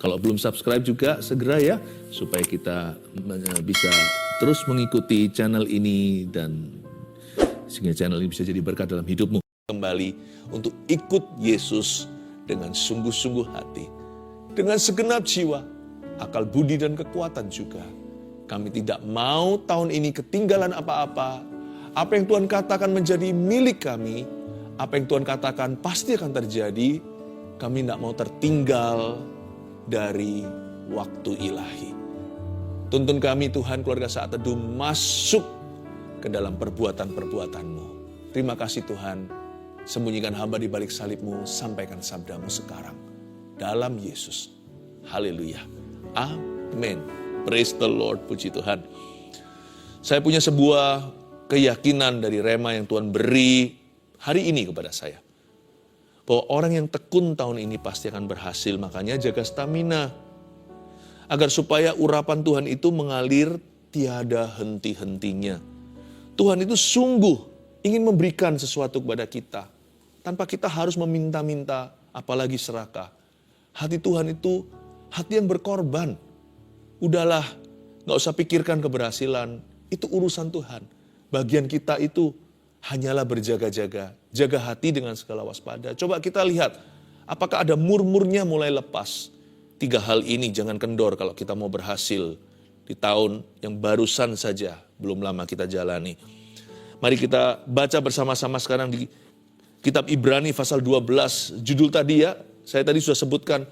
Kalau belum subscribe juga segera ya, supaya kita bisa terus mengikuti channel ini dan sehingga channel ini bisa jadi berkat dalam hidupmu. Kembali untuk ikut Yesus dengan sungguh-sungguh hati, dengan segenap jiwa, akal budi dan kekuatan juga. Kami tidak mau tahun ini ketinggalan apa-apa. Apa yang Tuhan katakan menjadi milik kami, apa yang Tuhan katakan pasti akan terjadi, kami tidak mau tertinggal dari waktu ilahi. Tuntun kami Tuhan, keluarga Saat Teduh, masuk ke dalam perbuatan-perbuatan-Mu. Terima kasih Tuhan, sembunyikan hamba di balik salib-Mu, sampaikan sabda-Mu sekarang. Dalam Yesus. Haleluya. Amin. Praise the Lord, puji Tuhan. Saya punya sebuah keyakinan dari rema yang Tuhan beri hari ini kepada saya. Bahwa orang yang tekun tahun ini pasti akan berhasil, makanya jaga stamina. Agar supaya urapan Tuhan itu mengalir tiada henti-hentinya. Tuhan itu sungguh ingin memberikan sesuatu kepada kita. Tanpa kita harus meminta-minta, apalagi serakah. Hati Tuhan itu hati yang berkorban. Udahlah, gak usah pikirkan keberhasilan, itu urusan Tuhan. Bagian kita itu hanyalah berjaga-jaga, jaga hati dengan segala waspada. Coba kita lihat, apakah ada murmurnya mulai lepas. 3 hal ini jangan kendor kalau kita mau berhasil di tahun yang barusan saja, belum lama kita jalani. Mari kita baca bersama-sama sekarang di kitab Ibrani pasal 12, judul tadi ya, saya tadi sudah sebutkan.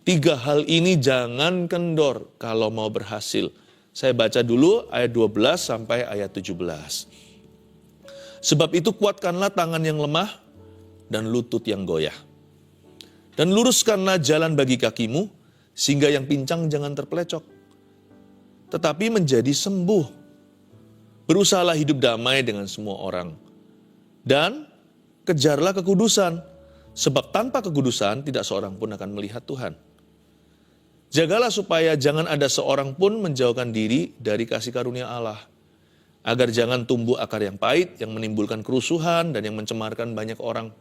3 hal ini jangan kendor kalau mau berhasil. Saya baca dulu ayat 12 sampai ayat 17. Sebab itu kuatkanlah tangan yang lemah dan lutut yang goyah. Dan luruskanlah jalan bagi kakimu, sehingga yang pincang jangan terpelecok. Tetapi menjadi sembuh. Berusahalah hidup damai dengan semua orang. Dan kejarlah kekudusan, sebab tanpa kekudusan tidak seorang pun akan melihat Tuhan. Jagalah supaya jangan ada seorang pun menjauhkan diri dari kasih karunia Allah. Agar jangan tumbuh akar yang pahit, yang menimbulkan kerusuhan dan yang mencemarkan banyak orang.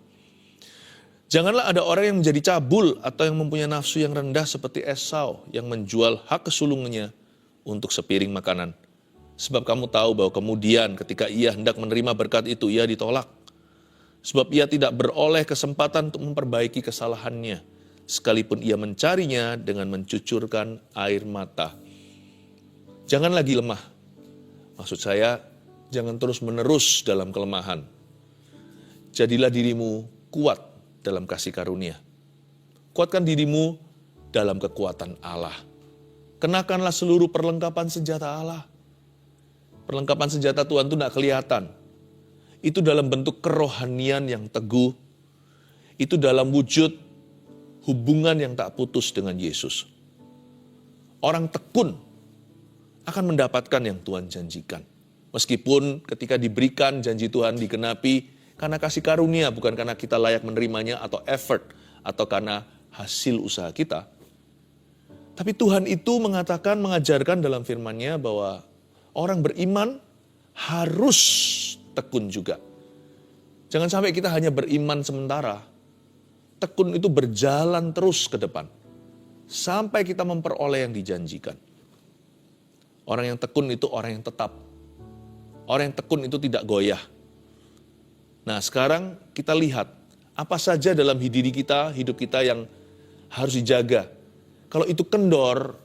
Janganlah ada orang yang menjadi cabul atau yang mempunyai nafsu yang rendah seperti Esau yang menjual hak kesulungannya untuk sepiring makanan. Sebab kamu tahu bahwa kemudian ketika ia hendak menerima berkat itu, ia ditolak. Sebab ia tidak beroleh kesempatan untuk memperbaiki kesalahannya, sekalipun ia mencarinya dengan mencucurkan air mata. Jangan lagi lemah. Maksud saya, jangan terus-menerus dalam kelemahan. Jadilah dirimu kuat dalam kasih karunia. Kuatkan dirimu dalam kekuatan Allah. Kenakanlah seluruh perlengkapan senjata Allah. Perlengkapan senjata Tuhan itu tidak kelihatan. Itu dalam bentuk kerohanian yang teguh. Itu dalam wujud hubungan yang tak putus dengan Yesus. Orang tekun akan mendapatkan yang Tuhan janjikan. Meskipun ketika diberikan janji Tuhan digenapi karena kasih karunia, bukan karena kita layak menerimanya atau effort, atau karena hasil usaha kita. Tapi Tuhan itu mengatakan, mengajarkan dalam firman-Nya bahwa orang beriman harus tekun juga. Jangan sampai kita hanya beriman sementara. Tekun itu berjalan terus ke depan. Sampai kita memperoleh yang dijanjikan. Orang yang tekun itu orang yang tetap. Orang yang tekun itu tidak goyah. Nah sekarang kita lihat apa saja dalam hidup kita yang harus dijaga. Kalau itu kendor,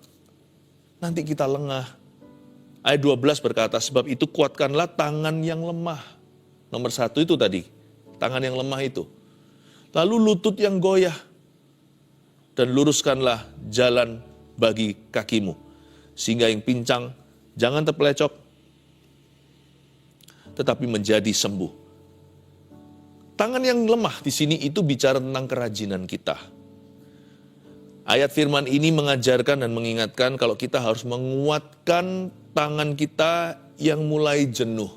nanti kita lengah. Ayat 12 berkata, sebab itu kuatkanlah tangan yang lemah. Nomor 1 itu tadi, tangan yang lemah itu. Lalu lutut yang goyah. Dan luruskanlah jalan bagi kakimu. Sehingga yang pincang jangan terpelecok, tetapi menjadi sembuh. Tangan yang lemah di sini itu bicara tentang kerajinan kita. Ayat firman ini mengajarkan dan mengingatkan kalau kita harus menguatkan tangan kita yang mulai jenuh.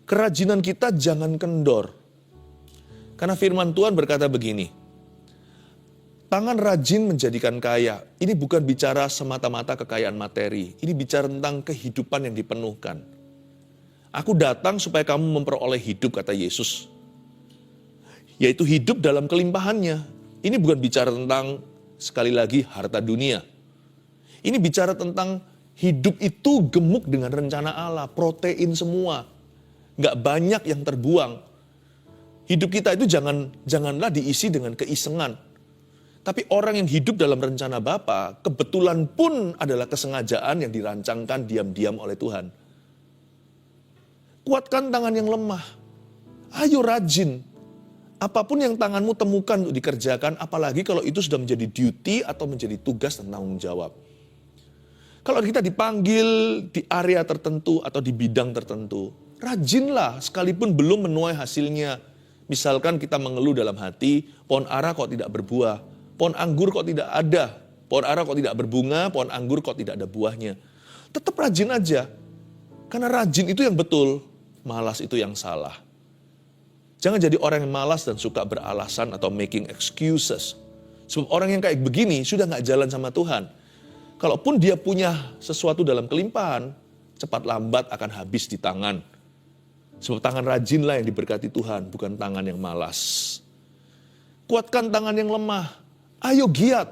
Kerajinan kita jangan kendor. Karena firman Tuhan berkata begini, tangan rajin menjadikan kaya. Ini bukan bicara semata-mata kekayaan materi. Ini bicara tentang kehidupan yang dipenuhkan. Aku datang supaya kamu memperoleh hidup, kata Yesus. Yaitu hidup dalam kelimpahannya. Ini bukan bicara tentang sekali lagi harta dunia. Ini bicara tentang hidup itu gemuk dengan rencana Allah, protein semua. Nggak banyak yang terbuang. Hidup kita itu janganlah diisi dengan keisengan. Tapi orang yang hidup dalam rencana Bapa, kebetulan pun adalah kesengajaan yang dirancangkan diam-diam oleh Tuhan. Kuatkan tangan yang lemah. Ayo rajin. Apapun yang tanganmu temukan untuk dikerjakan, apalagi kalau itu sudah menjadi duty atau menjadi tugas dan tanggung jawab. Kalau kita dipanggil di area tertentu atau di bidang tertentu, rajinlah sekalipun belum menuai hasilnya. Misalkan kita mengeluh dalam hati, pohon ara kok tidak berbuah, pohon anggur kok tidak ada, pohon ara kok tidak berbunga, pohon anggur kok tidak ada buahnya. Tetap rajin aja, karena rajin itu yang betul, malas itu yang salah. Jangan jadi orang yang malas dan suka beralasan atau making excuses. Sebab orang yang kayak begini sudah gak jalan sama Tuhan. Kalaupun dia punya sesuatu dalam kelimpahan, cepat lambat akan habis di tangan. Sebab tangan rajinlah yang diberkati Tuhan, bukan tangan yang malas. Kuatkan tangan yang lemah. Ayo giat.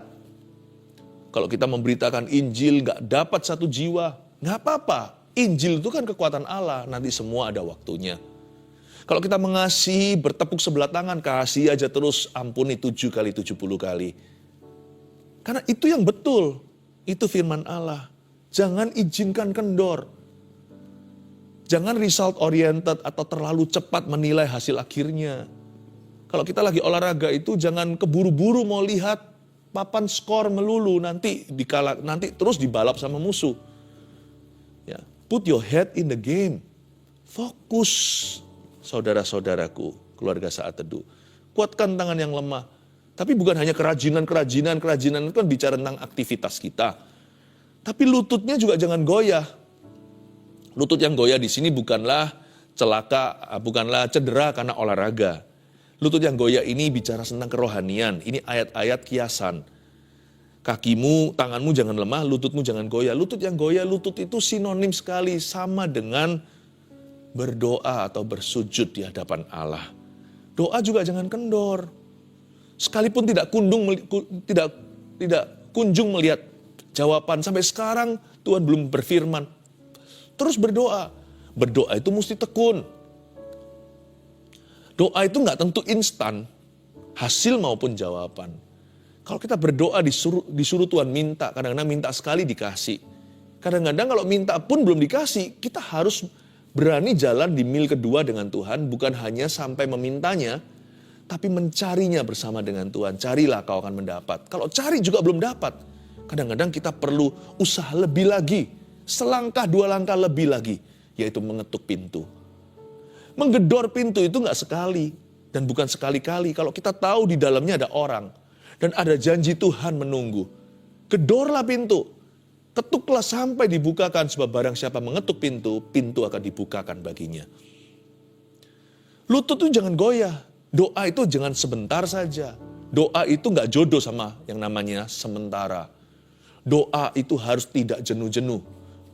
Kalau kita memberitakan Injil gak dapat satu jiwa, gak apa-apa. Injil itu kan kekuatan Allah, nanti semua ada waktunya. Kalau kita mengasihi, bertepuk sebelah tangan, kasih aja terus, ampuni 7 kali 70 kali. Karena itu yang betul, itu firman Allah. Jangan izinkan kendor. Jangan result oriented atau terlalu cepat menilai hasil akhirnya. Kalau kita lagi olahraga itu jangan keburu-buru mau lihat papan skor melulu, nanti terus dibalap sama musuh. Ya, put your head in the game. Fokus, saudara-saudaraku, keluarga Saat Teduh. Kuatkan tangan yang lemah. Tapi bukan hanya kerajinan itu kan bicara tentang aktivitas kita. Tapi lututnya juga jangan goyah. Lutut yang goyah di sini bukanlah cedera karena olahraga. Lutut yang goyah ini bicara tentang kerohanian. Ini ayat-ayat kiasan. Kakimu, tanganmu jangan lemah, lututmu jangan goyah. Lutut yang goyah, lutut itu sinonim sekali sama dengan berdoa atau bersujud di hadapan Allah. Doa juga jangan kendor. Sekalipun tidak kunjung melihat jawaban, sampai sekarang Tuhan belum berfirman. Terus berdoa. Berdoa itu mesti tekun. Doa itu nggak tentu instan, hasil maupun jawaban. Kalau kita berdoa disuruh Tuhan minta, kadang-kadang minta sekali dikasih. Kadang-kadang kalau minta pun belum dikasih, kita harus berani jalan di mil kedua dengan Tuhan, bukan hanya sampai memintanya, tapi mencarinya bersama dengan Tuhan. Carilah kau akan mendapat. Kalau cari juga belum dapat, kadang-kadang kita perlu usaha lebih lagi, selangkah 2 langkah lebih lagi, yaitu mengetuk pintu. Menggedor pintu itu nggak sekali, dan bukan sekali-kali. Kalau kita tahu di dalamnya ada orang, dan ada janji Tuhan menunggu, gedorlah pintu. Ketuklah sampai dibukakan, sebab barang siapa mengetuk pintu, pintu akan dibukakan baginya. Lutut itu jangan goyah. Doa itu jangan sebentar saja. Doa itu nggak jodoh sama yang namanya sementara. Doa itu harus tidak jenuh-jenuh,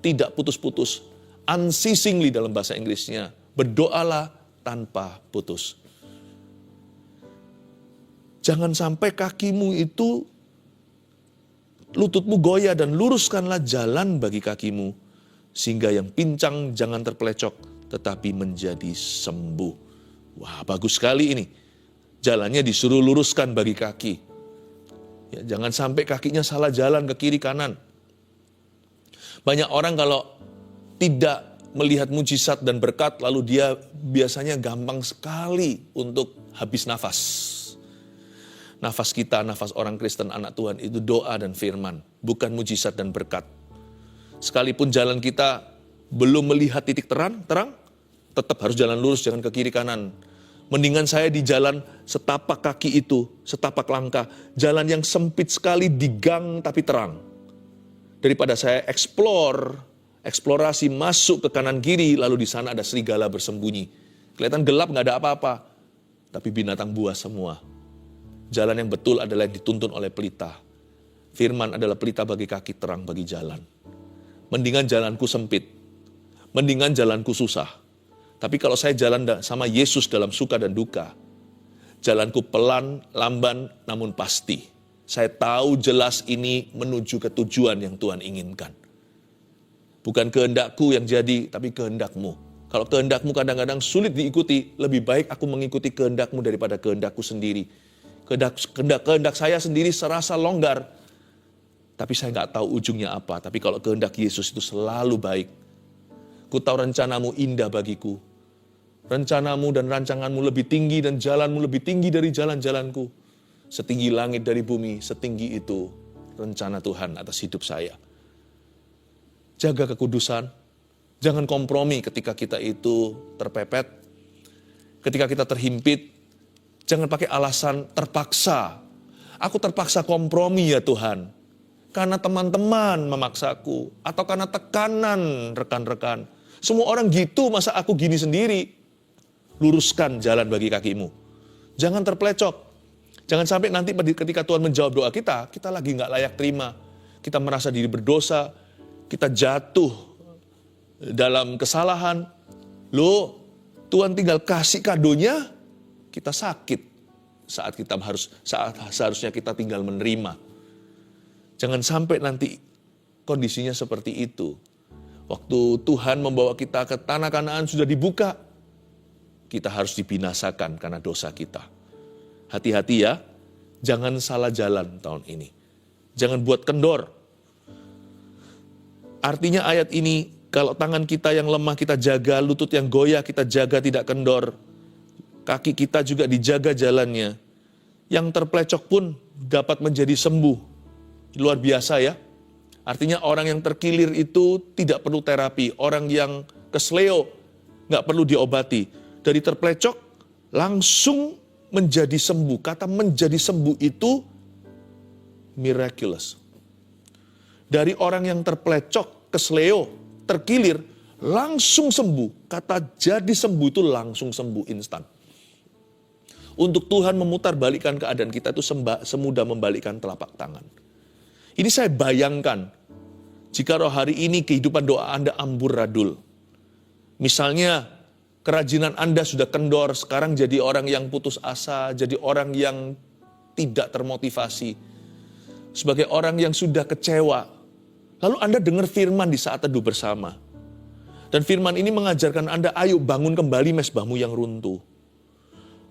tidak putus-putus. Unceasingly dalam bahasa Inggrisnya. Berdoalah tanpa putus. Jangan sampai kakimu itu, lututmu goyah, dan luruskanlah jalan bagi kakimu, sehingga yang pincang jangan terpelecok, tetapi menjadi sembuh. Wah, bagus sekali ini. Jalannya disuruh luruskan bagi kaki. Ya, jangan sampai kakinya salah jalan ke kiri kanan. Banyak orang kalau tidak melihat mujizat dan berkat, lalu dia biasanya gampang sekali untuk habis nafas. Nafas kita, nafas orang Kristen, anak Tuhan, itu doa dan firman, bukan mujizat dan berkat. Sekalipun jalan kita belum melihat titik terang, tetap harus jalan lurus, jangan ke kiri kanan. Mendingan saya di jalan setapak kaki itu, setapak langkah, jalan yang sempit sekali di gang tapi terang. Daripada saya eksplorasi masuk ke kanan kiri, lalu di sana ada serigala bersembunyi. Kelihatan gelap, nggak ada apa-apa, tapi binatang buas semua. Jalan yang betul adalah yang dituntun oleh pelita. Firman adalah pelita bagi kaki, terang bagi jalan. Mendingan jalanku sempit, mendingan jalanku susah. Tapi kalau saya jalan sama Yesus dalam suka dan duka, jalanku pelan, lamban, namun pasti. Saya tahu jelas ini menuju ke tujuan yang Tuhan inginkan. Bukan kehendakku yang jadi, tapi kehendakmu. Kalau kehendakmu kadang-kadang sulit diikuti, lebih baik aku mengikuti kehendakmu daripada kehendakku sendiri. Kehendak saya sendiri serasa longgar, tapi saya nggak tahu ujungnya apa. Tapi kalau kehendak Yesus itu selalu baik. Ku tahu rencanamu indah bagiku. Rencanamu dan rancanganmu lebih tinggi dan jalanmu lebih tinggi dari jalan-jalanku. Setinggi langit dari bumi, setinggi itu rencana Tuhan atas hidup saya. Jaga kekudusan. Jangan kompromi ketika kita itu terpepet. Ketika kita terhimpit, jangan pakai alasan terpaksa. Aku terpaksa kompromi ya Tuhan. Karena teman-teman memaksaku. Atau karena tekanan rekan-rekan. Semua orang gitu, masa aku gini sendiri? Luruskan jalan bagi kakimu. Jangan terpelecok. Jangan sampai nanti ketika Tuhan menjawab doa kita, kita lagi nggak layak terima. Kita merasa diri berdosa. Kita jatuh dalam kesalahan. Loh, Tuhan tinggal kasih kadonya, kita sakit. Saat seharusnya kita tinggal menerima. Jangan sampai nanti kondisinya seperti itu. Waktu Tuhan membawa kita ke tanah Kanaan sudah dibuka, kita harus dibinasakan karena dosa kita. Hati-hati ya, jangan salah jalan tahun ini. Jangan buat kendor. Artinya ayat ini, kalau tangan kita yang lemah kita jaga, lutut yang goyah kita jaga tidak kendor. Kaki kita juga dijaga jalannya. Yang terpelecok pun dapat menjadi sembuh. Luar biasa ya. Artinya orang yang terkilir itu tidak perlu terapi. Orang yang kesleo nggak perlu diobati. Dari terpelecok langsung menjadi sembuh. Kata menjadi sembuh itu miraculous. Dari orang yang terpelecok, kesleo, terkilir, langsung sembuh. Kata jadi sembuh itu langsung sembuh instan. Untuk Tuhan memutarbalikkan keadaan kita itu semudah membalikkan telapak tangan. Ini saya bayangkan, jika roh hari ini kehidupan doa Anda amburadul. Misalnya, kerajinan Anda sudah kendor, sekarang jadi orang yang putus asa, jadi orang yang tidak termotivasi. Sebagai orang yang sudah kecewa. Lalu Anda dengar firman di saat teduh bersama. Dan firman ini mengajarkan Anda, ayo bangun kembali mesbahmu yang runtuh.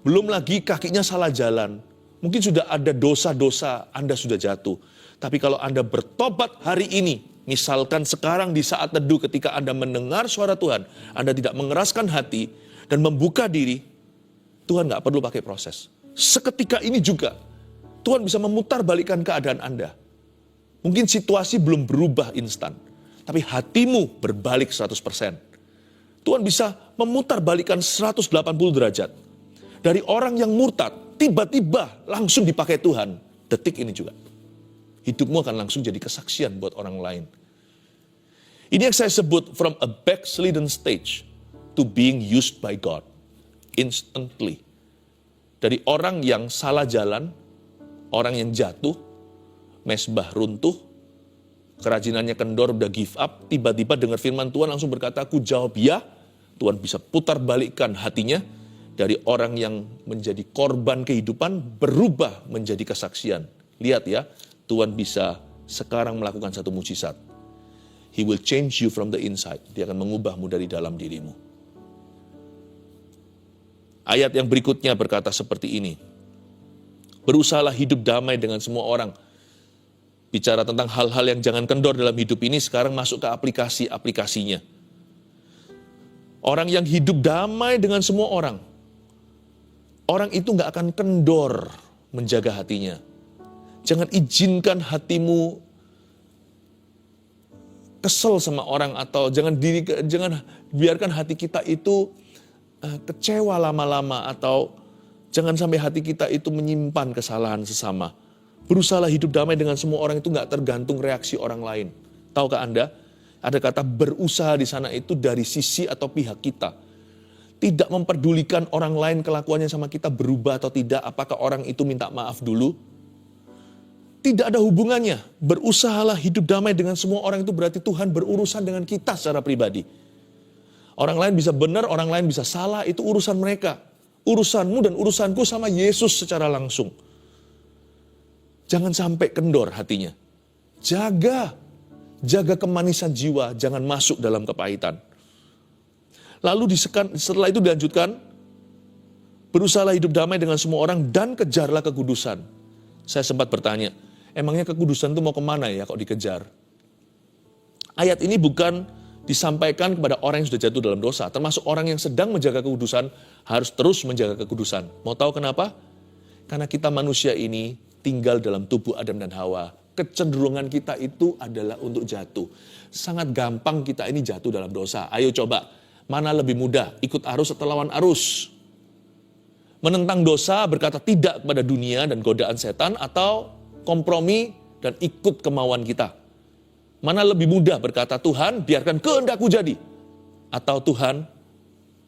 Belum lagi kakinya salah jalan. Mungkin sudah ada dosa-dosa Anda sudah jatuh. Tapi kalau Anda bertobat hari ini, misalkan sekarang di saat teduh ketika Anda mendengar suara Tuhan, Anda tidak mengeraskan hati dan membuka diri, Tuhan nggak perlu pakai proses. Seketika ini juga, Tuhan bisa memutarbalikkan keadaan Anda. Mungkin situasi belum berubah instan, tapi hatimu berbalik 100%. Tuhan bisa memutarbalikkan 180 derajat. Dari orang yang murtad, tiba-tiba langsung dipakai Tuhan. Detik ini juga. Hidupmu akan langsung jadi kesaksian buat orang lain. Ini yang saya sebut from a backslidden stage to being used by God. Instantly. Dari orang yang salah jalan, orang yang jatuh, mesbah runtuh, kerajinannya kendor, udah give up, tiba-tiba dengar firman Tuhan langsung berkata, aku jawab ya. Tuhan bisa putar balikkan hatinya dari orang yang menjadi korban kehidupan berubah menjadi kesaksian. Lihat ya, Tuhan bisa sekarang melakukan satu mujizat. He will change you from the inside. Dia akan mengubahmu dari dalam dirimu. Ayat yang berikutnya berkata seperti ini. Berusahalah hidup damai dengan semua orang. Bicara tentang hal-hal yang jangan kendor dalam hidup ini, sekarang masuk ke aplikasi-aplikasinya. Orang yang hidup damai dengan semua orang. Orang itu gak akan kendor menjaga hatinya. Jangan izinkan hatimu kesel sama orang atau jangan biarkan hati kita itu kecewa lama-lama atau jangan sampai hati kita itu menyimpan kesalahan sesama. Berusahalah hidup damai dengan semua orang itu gak tergantung reaksi orang lain. Tahukah Anda? Ada kata berusaha di sana itu dari sisi atau pihak kita. Tidak memperdulikan orang lain kelakuannya sama kita berubah atau tidak. Apakah orang itu minta maaf dulu? Tidak ada hubungannya. Berusahalah hidup damai dengan semua orang itu berarti Tuhan berurusan dengan kita secara pribadi. Orang lain bisa benar, orang lain bisa salah. Itu urusan mereka. Urusanmu dan urusanku sama Yesus secara langsung. Jangan sampai kendor hatinya. Jaga kemanisan jiwa, jangan masuk dalam kepahitan. Lalu setelah itu dilanjutkan, berusahalah hidup damai dengan semua orang dan kejarlah kekudusan. Saya sempat bertanya, emangnya kekudusan itu mau kemana ya kok dikejar? Ayat ini bukan disampaikan kepada orang yang sudah jatuh dalam dosa, termasuk orang yang sedang menjaga kekudusan harus terus menjaga kekudusan. Mau tahu kenapa? Karena kita manusia ini tinggal dalam tubuh Adam dan Hawa. Kecenderungan kita itu adalah untuk jatuh. Sangat gampang kita ini jatuh dalam dosa. Ayo coba, mana lebih mudah? Ikut arus atau lawan arus? Menentang dosa, berkata tidak kepada dunia dan godaan setan, atau kompromi dan ikut kemauan kita? Mana lebih mudah berkata, Tuhan biarkan kehendakku jadi? Atau Tuhan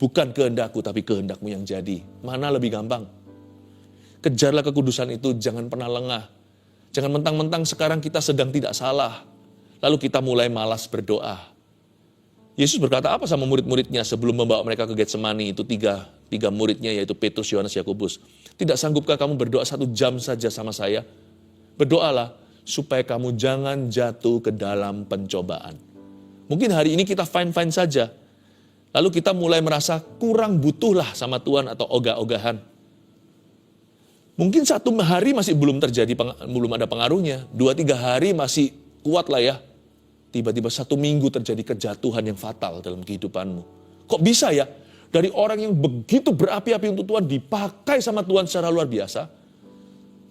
bukan kehendakku tapi kehendakmu yang jadi? Mana lebih gampang? Kejarlah kekudusan itu, jangan pernah lengah. Jangan mentang-mentang sekarang kita sedang tidak salah, lalu kita mulai malas berdoa. Yesus berkata apa sama murid-muridnya sebelum membawa mereka ke Getsemani? Itu tiga muridnya, yaitu Petrus, Yohanes, Yakobus. Tidak sanggupkah kamu berdoa 1 jam saja sama saya? Berdoalah supaya kamu jangan jatuh ke dalam pencobaan. Mungkin hari ini kita fine-fine saja, lalu kita mulai merasa kurang butuhlah sama Tuhan atau ogah-ogahan. Mungkin 1 hari masih belum ada pengaruhnya. 2-3 hari masih kuat lah ya. Tiba-tiba 1 minggu terjadi kejatuhan yang fatal dalam kehidupanmu. Kok bisa ya? Dari orang yang begitu berapi-api untuk Tuhan, dipakai sama Tuhan secara luar biasa.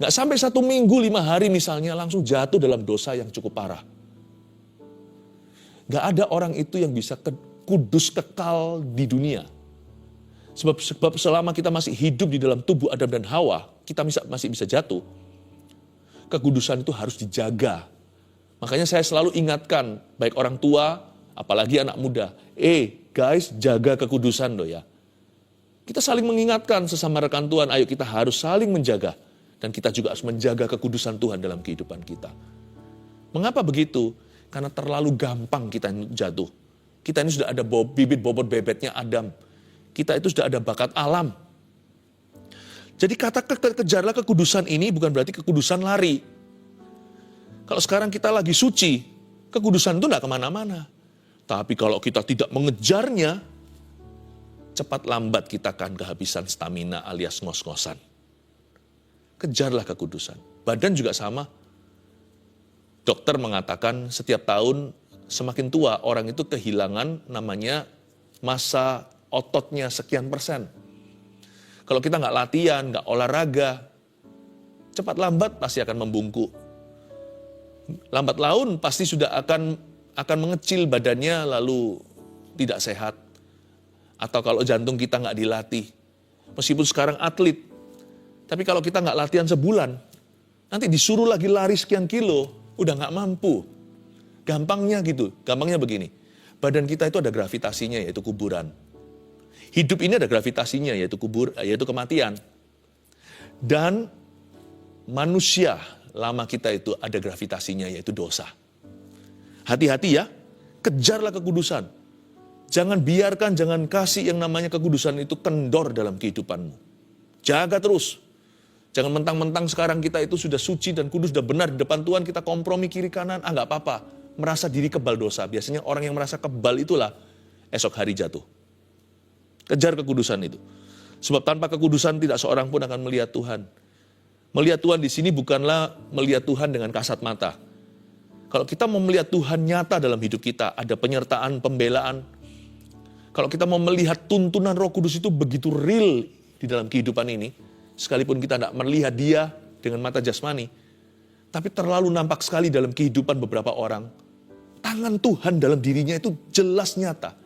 Nggak sampai 1 minggu, 5 hari misalnya, langsung jatuh dalam dosa yang cukup parah. Nggak ada orang itu yang bisa kudus kekal di dunia. Sebab selama kita masih hidup di dalam tubuh Adam dan Hawa, kita masih bisa jatuh. Kekudusan itu harus dijaga. Makanya saya selalu ingatkan, baik orang tua, apalagi anak muda. Guys, jaga kekudusan ya. Kita saling mengingatkan sesama rekan Tuhan, ayo kita harus saling menjaga. Dan kita juga harus menjaga kekudusan Tuhan dalam kehidupan kita. Mengapa begitu? Karena terlalu gampang kita jatuh. Kita ini sudah ada bibit bobot bebetnya Adam. Kita itu sudah ada bakat alam. Jadi kata kejarlah kekudusan ini bukan berarti kekudusan lari. Kalau sekarang kita lagi suci, kekudusan itu tidak kemana-mana. Tapi kalau kita tidak mengejarnya, cepat lambat kita akan kehabisan stamina alias ngos-ngosan. Kejarlah kekudusan. Badan juga sama. Dokter mengatakan setiap tahun semakin tua orang itu kehilangan namanya massa ototnya sekian persen. Kalau kita nggak latihan, nggak olahraga, cepat lambat pasti akan membungkuk. Lambat laun pasti sudah akan mengecil badannya lalu tidak sehat. Atau kalau jantung kita nggak dilatih, meskipun sekarang atlet, tapi kalau kita nggak latihan sebulan, nanti disuruh lagi lari sekian kilo, udah nggak mampu. Gampangnya begini, badan kita itu ada gravitasinya yaitu kuburan. Hidup ini ada gravitasinya yaitu kematian. Dan manusia lama kita itu ada gravitasinya yaitu dosa. Hati-hati ya, kejarlah kekudusan. Jangan kasih yang namanya kekudusan itu kendor dalam kehidupanmu. Jaga terus. Jangan mentang-mentang sekarang kita itu sudah suci dan kudus, sudah benar di depan Tuhan, kita kompromi kiri kanan, nggak apa-apa. Merasa diri kebal dosa. Biasanya orang yang merasa kebal itulah esok hari jatuh. Kejar kekudusan itu. Sebab tanpa kekudusan tidak seorang pun akan melihat Tuhan. Melihat Tuhan di sini bukanlah melihat Tuhan dengan kasat mata. Kalau kita mau melihat Tuhan nyata dalam hidup kita, ada penyertaan, pembelaan. Kalau kita mau melihat tuntunan Roh Kudus itu begitu real di dalam kehidupan ini, sekalipun kita tidak melihat Dia dengan mata jasmani, tapi terlalu nampak sekali dalam kehidupan beberapa orang. Tangan Tuhan dalam dirinya itu jelas nyata.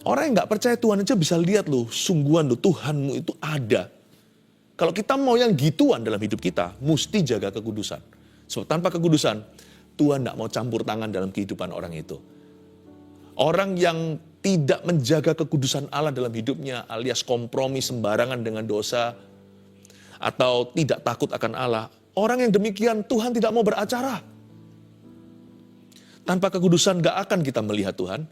Orang yang nggak percaya Tuhan aja bisa lihat loh, sungguhan loh Tuhanmu itu ada. Kalau kita mau yang gituan dalam hidup kita, mesti jaga kekudusan. Sebab tanpa kekudusan, Tuhan tidak mau campur tangan dalam kehidupan orang itu. Orang yang tidak menjaga kekudusan Allah dalam hidupnya, alias kompromi sembarangan dengan dosa, atau tidak takut akan Allah, orang yang demikian Tuhan tidak mau beracara. Tanpa kekudusan gak akan kita melihat Tuhan,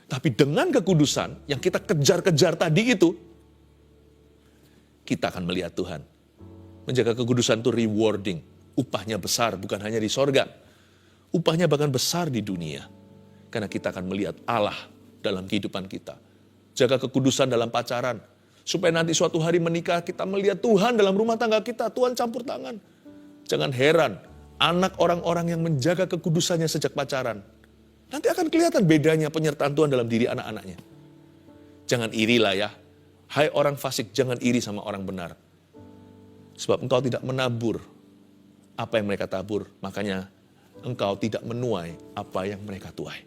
tapi dengan kekudusan yang kita kejar-kejar tadi itu, kita akan melihat Tuhan. Menjaga kekudusan itu rewarding, upahnya besar, bukan hanya di sorga. Upahnya bahkan besar di dunia. Karena kita akan melihat Allah dalam kehidupan kita. Jaga kekudusan dalam pacaran. Supaya nanti suatu hari menikah kita melihat Tuhan dalam rumah tangga kita. Tuhan campur tangan. Jangan heran, anak orang-orang yang menjaga kekudusannya sejak pacaran. Nanti akan kelihatan bedanya penyertaan Tuhan dalam diri anak-anaknya. Jangan irilah ya. Hai orang fasik, jangan iri sama orang benar. Sebab engkau tidak menabur apa yang mereka tabur. Makanya engkau tidak menuai apa yang mereka tuai.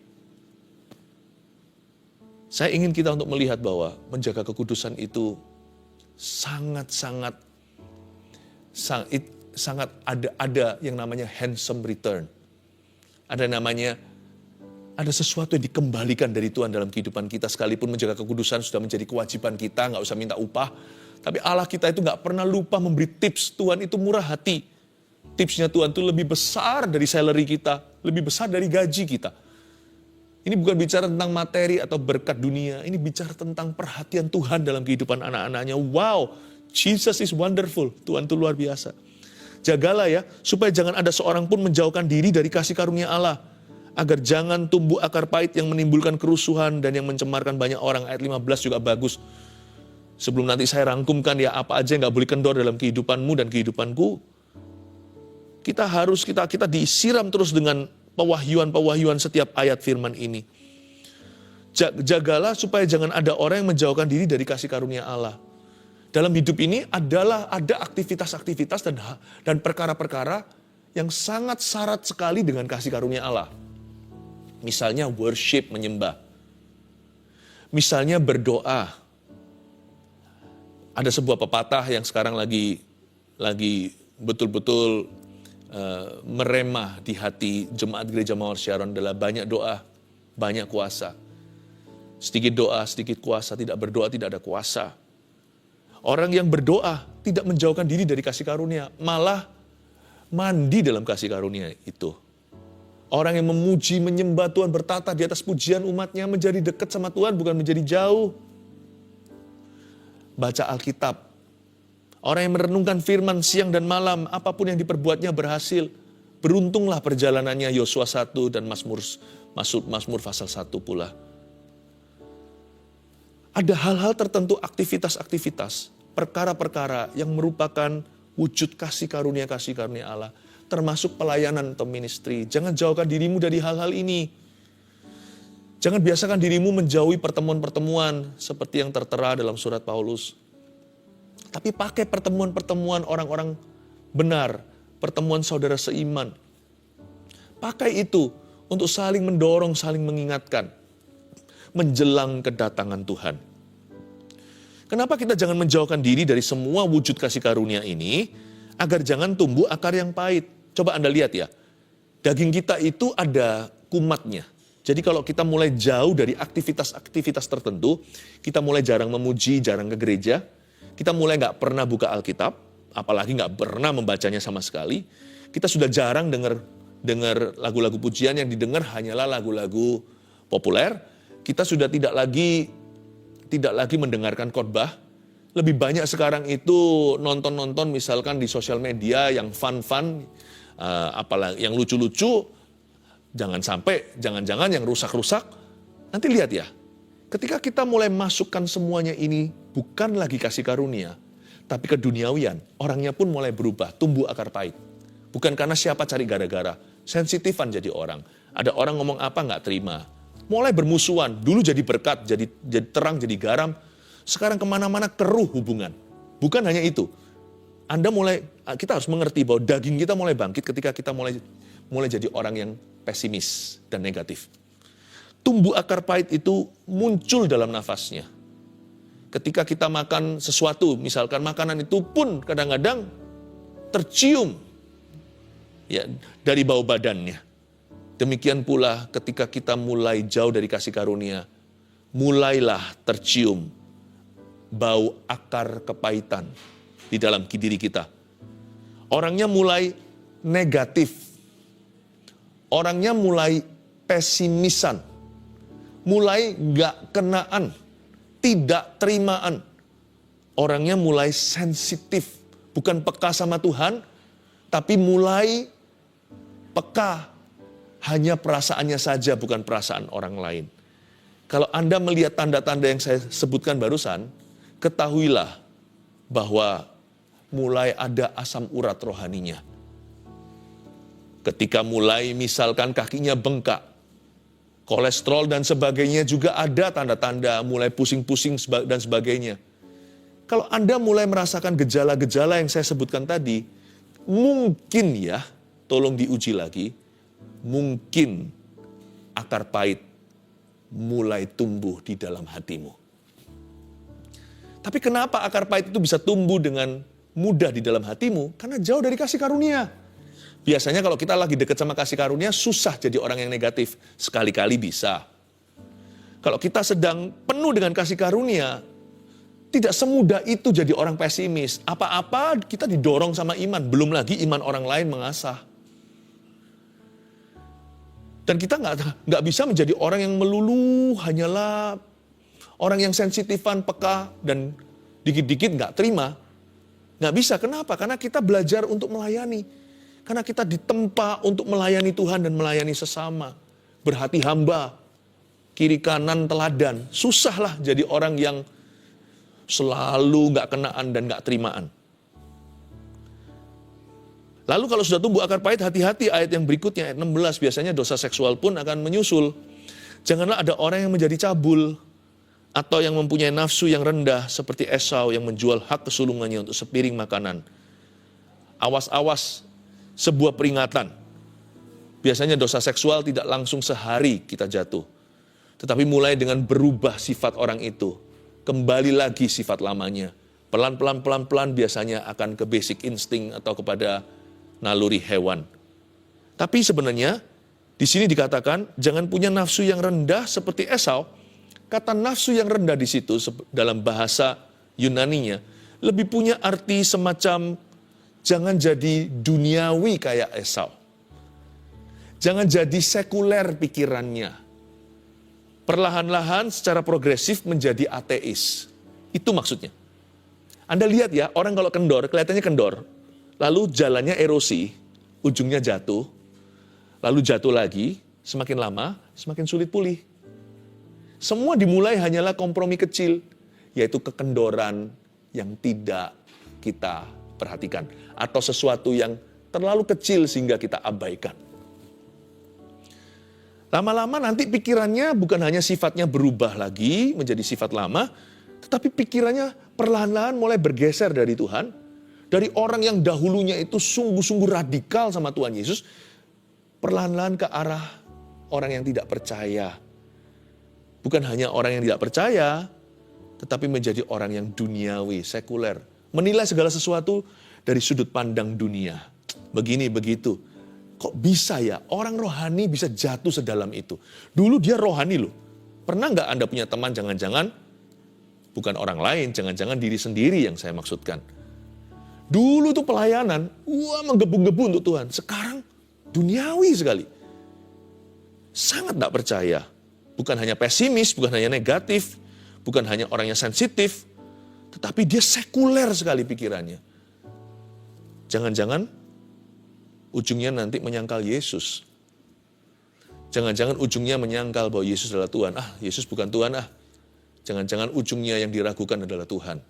Saya ingin kita untuk melihat bahwa menjaga kekudusan itu sangat ada yang namanya handsome return. Ada sesuatu yang dikembalikan dari Tuhan dalam kehidupan kita. Sekalipun menjaga kekudusan sudah menjadi kewajiban kita, nggak usah minta upah. Tapi Allah kita itu nggak pernah lupa memberi tips. Tuhan itu murah hati. Tipsnya Tuhan itu lebih besar dari salary kita, lebih besar dari gaji kita. Ini bukan bicara tentang materi atau berkat dunia, ini bicara tentang perhatian Tuhan dalam kehidupan anak-anaknya. Wow, Jesus is wonderful, Tuhan itu luar biasa. Jagalah ya, supaya jangan ada seorang pun menjauhkan diri dari kasih karunia Allah. Agar jangan tumbuh akar pahit yang menimbulkan kerusuhan dan yang mencemarkan banyak orang. Ayat 15 juga bagus. Sebelum nanti saya rangkumkan ya apa aja yang gak boleh kendor dalam kehidupanmu dan kehidupanku. Kita disiram terus dengan pewahyuan setiap ayat firman ini. Jagalah supaya jangan ada orang yang menjauhkan diri dari kasih karunia Allah. Dalam hidup ini ada aktivitas-aktivitas dan perkara-perkara yang sangat syarat sekali dengan kasih karunia Allah. Misalnya worship, menyembah. Misalnya berdoa. Ada sebuah pepatah yang sekarang lagi betul-betul meremah di hati jemaat gereja Mawar Sharon adalah banyak doa, banyak kuasa. Sedikit doa, sedikit kuasa, tidak berdoa, tidak ada kuasa. Orang yang berdoa tidak menjauhkan diri dari kasih karunia, malah mandi dalam kasih karunia itu. Orang yang memuji, menyembah Tuhan, bertata di atas pujian umatnya, menjadi dekat sama Tuhan, bukan menjadi jauh. Baca Alkitab. Orang yang merenungkan firman siang dan malam, apapun yang diperbuatnya berhasil. Beruntunglah perjalanannya, Yosua 1 dan Mazmur pasal 1 pula. Ada hal-hal tertentu, aktivitas-aktivitas, perkara-perkara yang merupakan wujud kasih karunia Allah. Termasuk pelayanan atau ministry. Jangan jauhkan dirimu dari hal-hal ini. Jangan biasakan dirimu menjauhi pertemuan-pertemuan seperti yang tertera dalam surat Paulus. Tapi pakai pertemuan-pertemuan orang-orang benar, pertemuan saudara seiman. Pakai itu untuk saling mendorong, saling mengingatkan. Menjelang kedatangan Tuhan. Kenapa kita jangan menjauhkan diri dari semua wujud kasih karunia ini, agar jangan tumbuh akar yang pahit. Coba Anda lihat ya, daging kita itu ada kumatnya. Jadi kalau kita mulai jauh dari aktivitas-aktivitas tertentu, kita mulai jarang memuji, jarang ke gereja, kita mulai nggak pernah buka Alkitab, apalagi nggak pernah membacanya sama sekali, kita sudah jarang dengar lagu-lagu pujian, yang didengar hanyalah lagu-lagu populer, kita sudah tidak lagi mendengarkan khotbah. Lebih banyak sekarang itu nonton-nonton misalkan di sosial media yang fun-fun, apalagi yang lucu-lucu, jangan-jangan yang rusak-rusak. Nanti lihat ya, ketika kita mulai masukkan semuanya ini, bukan lagi kasih karunia, tapi keduniawian, orangnya pun mulai berubah, tumbuh akar pahit. Bukan karena siapa cari gara-gara, sensitifan jadi orang. Ada orang ngomong apa nggak terima, mulai bermusuhan, dulu jadi berkat, jadi terang, jadi garam, sekarang kemana-mana keruh hubungan. Bukan hanya itu, kita harus mengerti bahwa daging kita mulai bangkit ketika kita mulai jadi orang yang pesimis dan negatif. Tumbuh akar pahit itu muncul dalam nafasnya. Ketika kita makan sesuatu, misalkan makanan itu pun kadang-kadang tercium ya dari bau badannya. Demikian pula ketika kita mulai jauh dari kasih karunia, mulailah tercium bau akar kepahitan di dalam diri kita. Orangnya mulai negatif. Orangnya mulai pesimisan. Mulai gak kenaan. Tidak terimaan. Orangnya mulai sensitif. Bukan peka sama Tuhan, tapi mulai peka hanya perasaannya saja, bukan perasaan orang lain. Kalau Anda melihat tanda-tanda yang saya sebutkan barusan, ketahuilah bahwa mulai ada asam urat rohaninya. Ketika mulai misalkan kakinya bengkak, kolesterol dan sebagainya juga ada tanda-tanda mulai pusing-pusing dan sebagainya. Kalau Anda mulai merasakan gejala-gejala yang saya sebutkan tadi, mungkin ya, tolong diuji lagi, mungkin akar pahit mulai tumbuh di dalam hatimu. Tapi kenapa akar pahit itu bisa tumbuh dengan mudah di dalam hatimu? Karena jauh dari kasih karunia. Biasanya kalau kita lagi dekat sama kasih karunia, susah jadi orang yang negatif. Sekali-kali bisa. Kalau kita sedang penuh dengan kasih karunia, tidak semudah itu jadi orang pesimis. Apa-apa kita didorong sama iman. Belum lagi iman orang lain mengasah. Dan kita nggak bisa menjadi orang yang melulu hanyalah orang yang sensitifan, peka, dan dikit-dikit nggak terima. Nggak bisa, kenapa? Karena kita belajar untuk melayani. Karena kita ditempa untuk melayani Tuhan dan melayani sesama. Berhati hamba, kiri kanan teladan. Susahlah jadi orang yang selalu nggak kenaan dan nggak terimaan. Lalu kalau sudah tumbuh akar pahit, hati-hati ayat yang berikutnya, ayat 16, biasanya dosa seksual pun akan menyusul. Janganlah ada orang yang menjadi cabul, atau yang mempunyai nafsu yang rendah, seperti Esau yang menjual hak kesulungannya untuk sepiring makanan. Awas-awas, sebuah peringatan. Biasanya dosa seksual tidak langsung sehari kita jatuh. Tetapi mulai dengan berubah sifat orang itu, kembali lagi sifat lamanya. Pelan-pelan biasanya akan ke basic insting atau kepada naluri hewan. Tapi sebenarnya di sini dikatakan jangan punya nafsu yang rendah seperti Esau. Kata nafsu yang rendah di situ dalam bahasa Yunaninya lebih punya arti semacam jangan jadi duniawi kayak Esau. Jangan jadi sekuler pikirannya. Perlahan-lahan secara progresif menjadi ateis. Itu maksudnya. Anda lihat ya, orang kalau kendor, kelihatannya kendor. Lalu jalannya erosi, ujungnya jatuh, lalu jatuh lagi, semakin lama, semakin sulit pulih. Semua dimulai hanyalah kompromi kecil, yaitu kekendoran yang tidak kita perhatikan. Atau sesuatu yang terlalu kecil sehingga kita abaikan. Lama-lama nanti pikirannya bukan hanya sifatnya berubah lagi menjadi sifat lama, tetapi pikirannya perlahan-lahan mulai bergeser dari Tuhan. Dari orang yang dahulunya itu sungguh-sungguh radikal sama Tuhan Yesus, perlahan-lahan ke arah orang yang tidak percaya. Bukan hanya orang yang tidak percaya, tetapi menjadi orang yang duniawi, sekuler. Menilai segala sesuatu dari sudut pandang dunia. Begini, begitu. Kok bisa ya orang rohani bisa jatuh sedalam itu? Dulu dia rohani loh. Pernah nggak Anda punya teman jangan-jangan bukan orang lain, jangan-jangan diri sendiri yang saya maksudkan. Dulu tuh pelayanan, menggebu-gebu untuk Tuhan. Sekarang duniawi sekali. Sangat tidak percaya. Bukan hanya pesimis, bukan hanya negatif, bukan hanya orang yang sensitif, tetapi dia sekuler sekali pikirannya. Jangan-jangan ujungnya nanti menyangkal Yesus. Jangan-jangan ujungnya menyangkal bahwa Yesus adalah Tuhan. Yesus bukan Tuhan. Jangan-jangan ujungnya yang diragukan adalah Tuhan.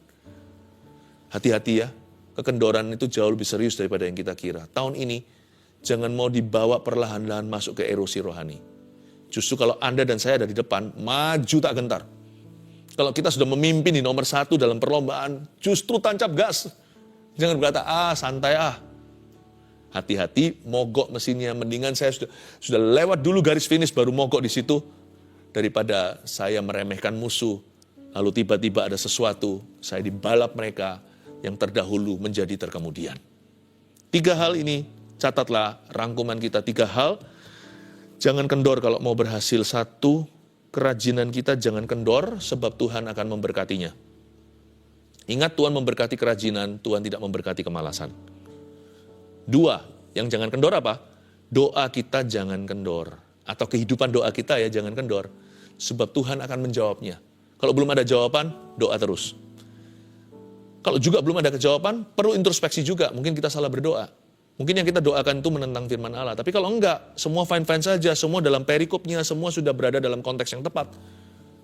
Hati-hati ya. Kekendoran itu jauh lebih serius daripada yang kita kira. Tahun ini, jangan mau dibawa perlahan-lahan masuk ke erosi rohani. Justru kalau Anda dan saya ada di depan, maju tak gentar. Kalau kita sudah memimpin di nomor 1 dalam perlombaan, justru tancap gas. Jangan berkata, santai Hati-hati, mogok mesinnya. Mendingan saya sudah lewat dulu garis finish, baru mogok di situ. Daripada saya meremehkan musuh, lalu tiba-tiba ada sesuatu, saya dibalap mereka, yang terdahulu menjadi terkemudian. 3 hal ini, catatlah rangkuman kita 3 hal. Jangan kendor kalau mau berhasil. 1, kerajinan kita jangan kendor sebab Tuhan akan memberkatinya. Ingat Tuhan memberkati kerajinan, Tuhan tidak memberkati kemalasan. 2, yang jangan kendor apa? Doa kita jangan kendor. Atau kehidupan doa kita ya jangan kendor. Sebab Tuhan akan menjawabnya. Kalau belum ada jawaban, doa terus. Kalau juga belum ada kejawaban, perlu introspeksi juga. Mungkin kita salah berdoa. Mungkin yang kita doakan itu menentang firman Allah. Tapi kalau enggak, semua fine-fine saja, semua dalam perikopnya, semua sudah berada dalam konteks yang tepat.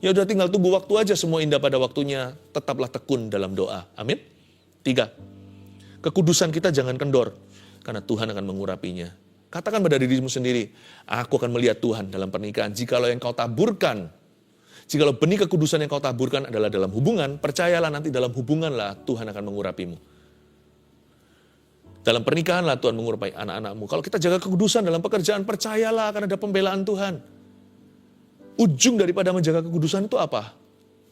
Ya udah tinggal tunggu waktu aja, semua indah pada waktunya. Tetaplah tekun dalam doa. Amin. 3. Kekudusan kita jangan kendor, karena Tuhan akan mengurapinya. Katakan pada dirimu sendiri, aku akan melihat Tuhan dalam pernikahan. Jikalau yang kau taburkan, jikalau benih kekudusan yang kau taburkan adalah dalam hubungan, percayalah nanti dalam hubunganlah Tuhan akan mengurapimu. Dalam pernikahanlah Tuhan mengurapi anak-anakmu. Kalau kita jaga kekudusan dalam pekerjaan, percayalah akan ada pembelaan Tuhan. Ujung daripada menjaga kekudusan itu apa?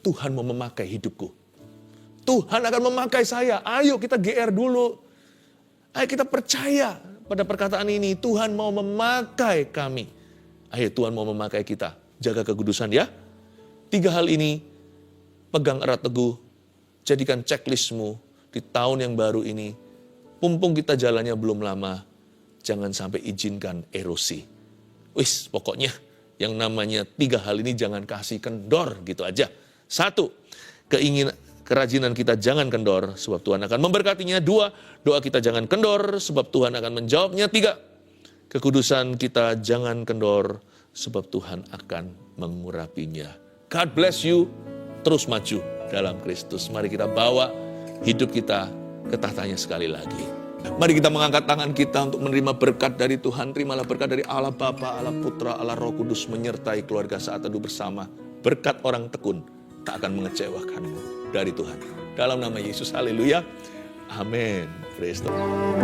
Tuhan mau memakai hidupku. Tuhan akan memakai saya. Ayo kita GR dulu. Ayo kita percaya pada perkataan ini. Tuhan mau memakai kami. Ayo Tuhan mau memakai kita. Jaga kekudusan ya. 3 hal ini pegang erat teguh. Jadikan checklistmu di tahun yang baru ini. Mumpung kita jalannya belum lama, jangan sampai izinkan erosi. Wis, pokoknya yang namanya 3 hal ini jangan kasih kendor gitu aja. 1, kerajinan kita jangan kendor sebab Tuhan akan memberkatinya. 2, doa kita jangan kendor sebab Tuhan akan menjawabnya. 3, kekudusan kita jangan kendor sebab Tuhan akan mengurapinya. God bless you, terus maju dalam Kristus. Mari kita bawa hidup kita ke tahtanya sekali lagi. Mari kita mengangkat tangan kita untuk menerima berkat dari Tuhan. Terimalah berkat dari Allah Bapa, Allah Putra, Allah Roh Kudus menyertai keluarga saat teduh bersama. Berkat orang tekun tak akan mengecewakanmu dari Tuhan. Dalam nama Yesus, haleluya. Amin. Praise the Lord.